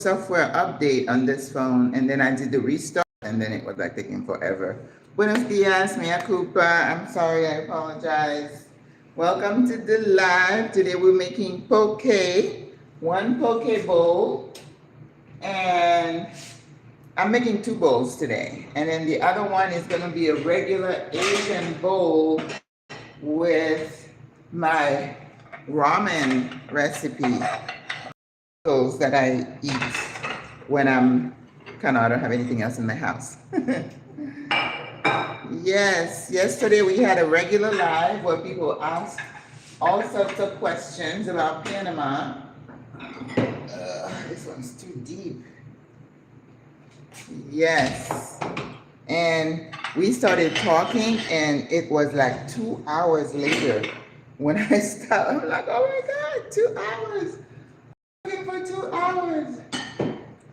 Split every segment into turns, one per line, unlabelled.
software update on this phone, and then I did the restart, and then it was like taking forever. Buenos dias, mea culpa. I'm sorry, I apologize. Welcome to the live. Today we're making poke, one poke bowl, and I'm making 2 bowls today. And then the other one is gonna be a regular Asian bowl with my ramen recipe that I eat when I'm kind of, I don't have anything else in the house. Yes, yesterday we had a regular live where people asked all sorts of questions about Panama. This one's too deep. Yes. And we started talking, and it was like 2 hours later when I stopped. I'm like, oh my God, 2 hours. For 2 hours.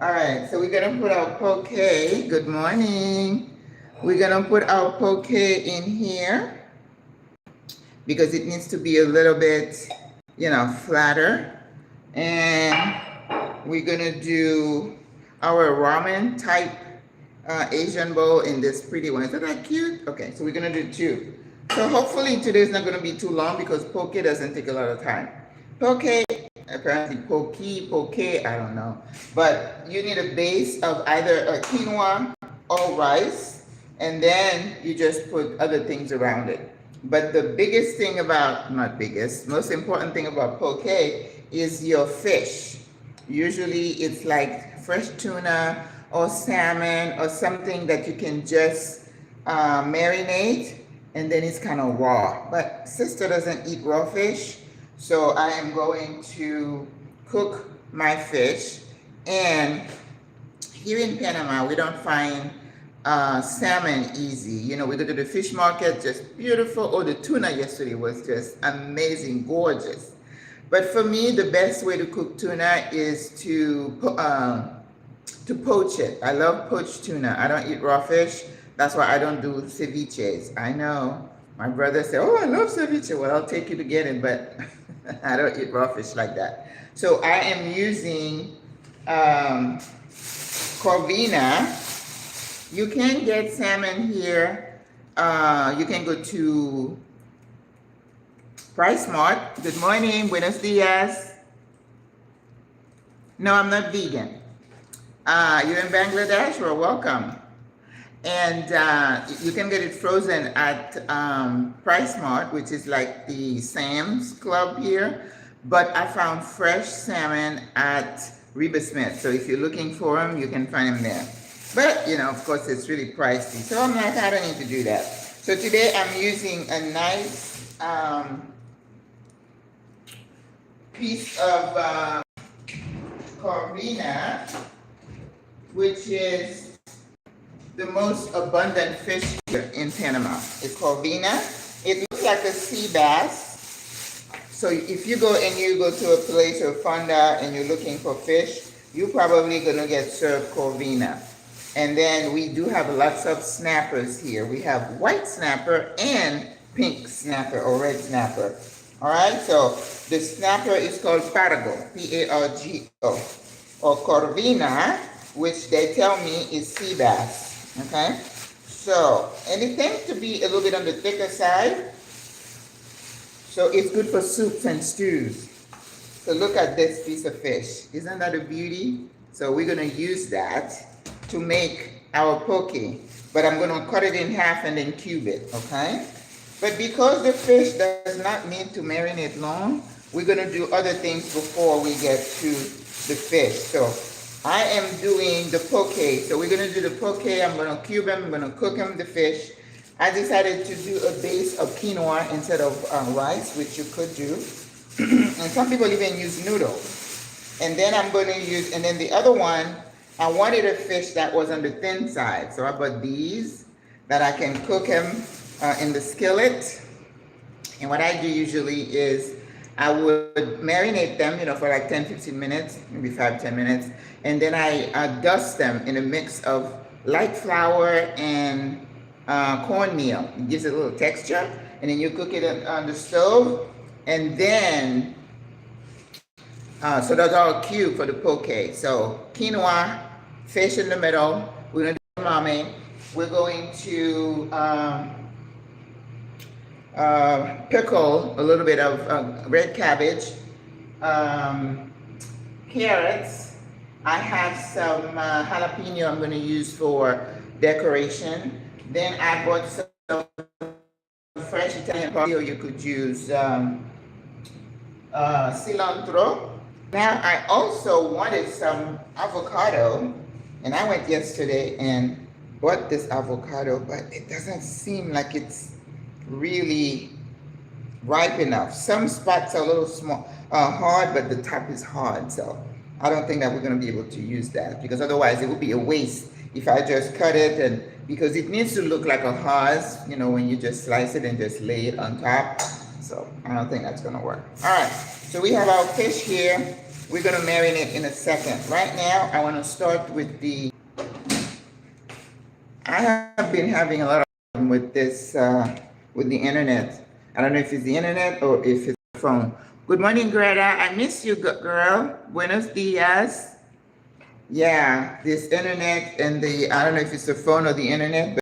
All right, so we're gonna put our poke. Good morning. We're gonna put our poke in here because it needs to be a little bit, flatter. And we're gonna do our ramen type Asian bowl in this pretty one. Isn't that cute? Okay, so we're gonna do 2. So hopefully today's not gonna be too long because poke doesn't take a lot of time. Poke. Apparently poke, I don't know. But you need a base of either a quinoa or rice, and then you just put other things around it. But the biggest thing about, not biggest, most important thing about poke is your fish. Usually it's like fresh tuna or salmon or something that you can just marinate, and then it's kind of raw. But sister doesn't eat raw fish. So I am going to cook my fish, and here in Panama, we don't find salmon easy. We go to the fish market, just beautiful. Oh, the tuna yesterday was just amazing, gorgeous. But for me, the best way to cook tuna is to poach it. I love poached tuna. I don't eat raw fish. That's why I don't do ceviches. I know. My brother said, oh, I love ceviche. Well, I'll take you to get it, but I don't eat raw fish like that. So I am using Corvina. You can get salmon here. You can go to PriceSmart. Good morning, buenos dias. No, I'm not vegan. You're in Bangladesh? Well, welcome. And you can get it frozen at PriceSmart, which is like the Sam's Club here. But I found fresh salmon at Reba Smith. So if you're looking for them, you can find them there. But, of course, it's really pricey. So I'm like, I don't need to do that. So today I'm using a nice piece of Corvina, which is the most abundant fish here in Panama. It's Corvina. It looks like a sea bass. So if you go to a place or fonda and you're looking for fish, you're probably gonna get served Corvina. And then we do have lots of snappers here. We have white snapper and pink snapper or red snapper. All right, so the snapper is called Pargo, P-A-R-G-O, or Corvina, which they tell me is sea bass. Okay, so, and it tends to be a little bit on the thicker side, so it's good for soups and stews. So look at this piece of fish. Isn't that a beauty? So we're going to use that to make our poke, but I'm going to cut it in half and then cube it, okay? But because the fish does not need to marinate long, we're going to do other things before we get to the fish. So I am doing the poke. So we're going to do the poke. I'm going to cube them. I'm going to cook them, the fish. I decided to do a base of quinoa instead of rice, which you could do. And some people even use noodles. And then I'm going to use, and then the other one, I wanted a fish that was on the thin side. So I bought these that I can cook them in the skillet. And what I do usually is I would marinate them, for like 10-15 minutes, maybe 5-10 minutes. And then I dust them in a mix of light flour and cornmeal. It gives it a little texture. And then you cook it on the stove. And then So that's all cube for the poke. So quinoa, fish in the middle. We're gonna do umami. We're going to pickle a little bit of red cabbage, carrots. I have some jalapeno I'm going to use for decoration. Then I bought some fresh Italian parsley, or you could use cilantro. Now I also wanted some avocado, and I went yesterday and bought this avocado, but it doesn't seem like it's really ripe enough. Some spots are a little small, hard, but the top is hard. So I don't think that we're going to be able to use that, because otherwise it would be a waste if I just cut it, and because it needs to look like a Haas, you know, when you just slice it and just lay it on top. So I don't think that's going to work. All right, so we have our fish here. We're going to marinate in a second. Right now, I want to start with I have been having a lot of problem with this, with the internet. I don't know if it's the internet or if it's the phone. Good morning, Greta. I miss you, girl. Buenos dias. Yeah, this internet and I don't know if it's the phone or the internet, but